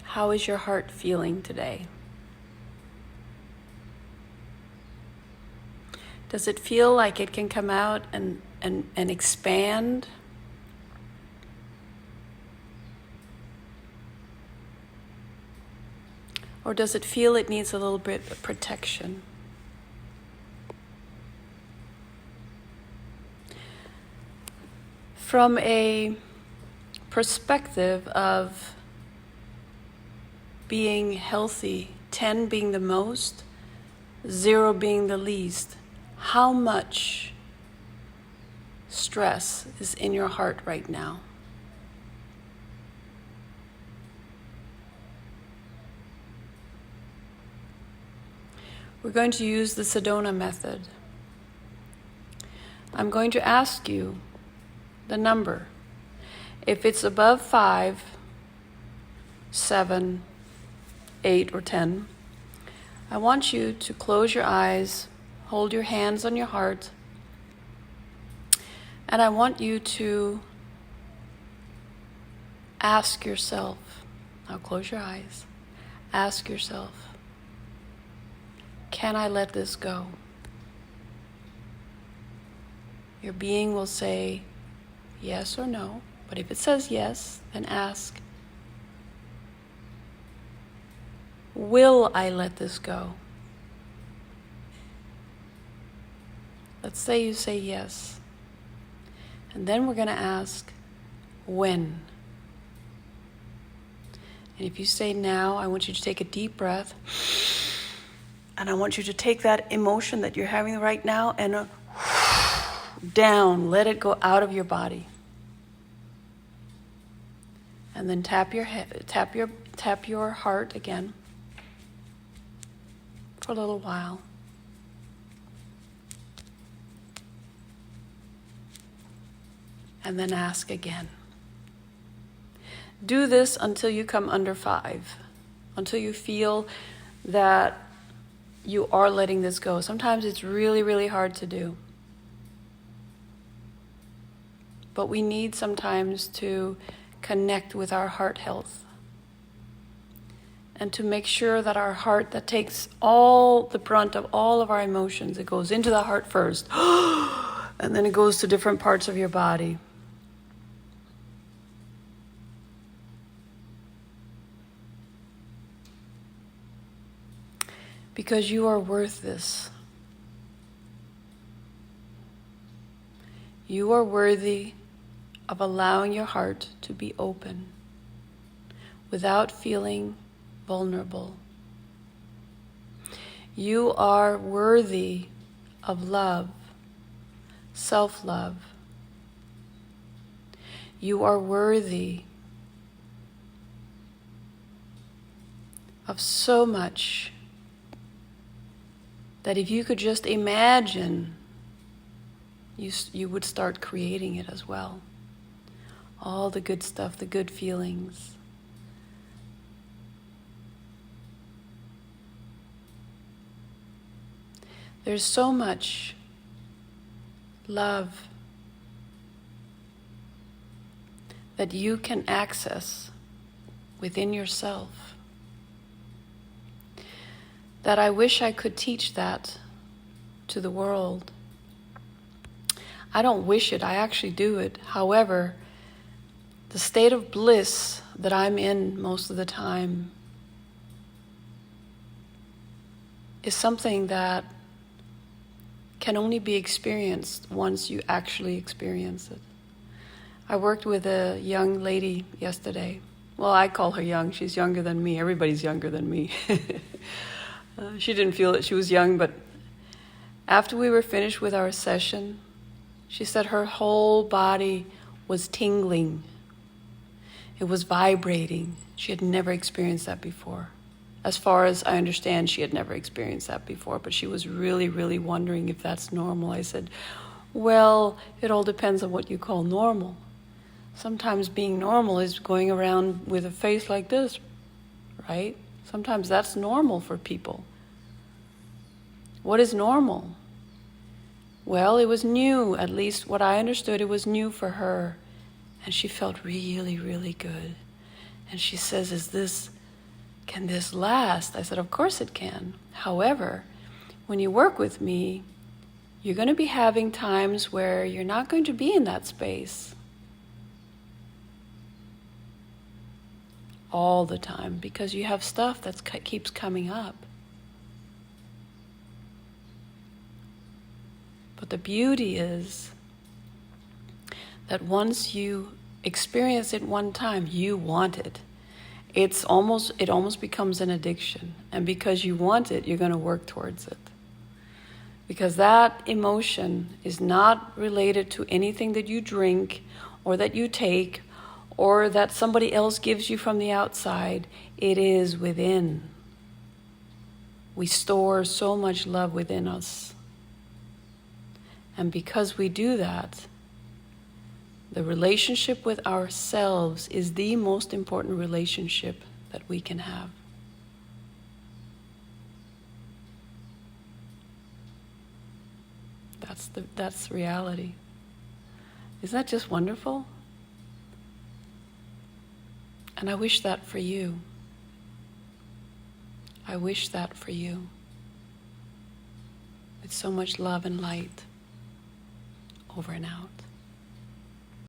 How is your heart feeling today? Does it feel like it can come out and expand? Or does it feel it needs a little bit of protection? From a perspective of being healthy, 10 being the most, 0 being the least, how much stress is in your heart right now? We're going to use the Sedona Method. I'm going to ask you the number. If it's above 5, 7, 8, or 10, I want you to close your eyes, hold your hands on your heart, and I want you to ask yourself, now close your eyes, ask yourself, can I let this go? Your being will say yes or no, but if it says yes, then ask, will I let this go? Let's say you say yes. And then we're going to ask, when? And if you say now, I want you to take a deep breath. And I want you to take that emotion that you're having right now and down, let it go out of your body. And then tap your head, tap your heart again for a little while. And then ask again. Do this until you come under 5, until you feel that you are letting this go. Sometimes it's really, really hard to do. But we need sometimes to connect with our heart health and to make sure that our heart, that takes all the brunt of all of our emotions, it goes into the heart first and then it goes to different parts of your body. Because you are worth this. You are worthy of allowing your heart to be open without feeling vulnerable. You are worthy of love, self-love. You are worthy of so much that if you could just imagine, you would start creating it as well. All the good stuff, the good feelings. There's so much love that you can access within yourself, that I wish I could teach that to the world. I don't wish it, I actually do it. However, the state of bliss that I'm in most of the time is something that can only be experienced once you actually experience it. I worked with a young lady yesterday. Well, I call her young. She's younger than me. Everybody's younger than me. She didn't feel that she was young, but after we were finished with our session, she said her whole body was tingling. It was vibrating. She had never experienced that before. As far as I understand, she had never experienced that before, but she was really, really wondering if that's normal. I said, well, it all depends on what you call normal. Sometimes being normal is going around with a face like this, right? Sometimes that's normal for people. What is normal? Well, it was new. At least what I understood, it was new for her. And she felt really, really good. And she says, is this can this last? I said, of course it can. However, when you work with me, you're going to be having times where you're not going to be in that space all the time because you have stuff that keeps coming up. But the beauty is that once you experience it one time, you want it. It almost becomes an addiction. And because you want it, you're going to work towards it. Because that emotion is not related to anything that you drink or that you take or that somebody else gives you from the outside. It is within. We store so much love within us. And because we do that, the relationship with ourselves is the most important relationship that we can have. That's reality. Isn't that just wonderful? And I wish that for you. I wish that for you. With so much love and light. Over and out.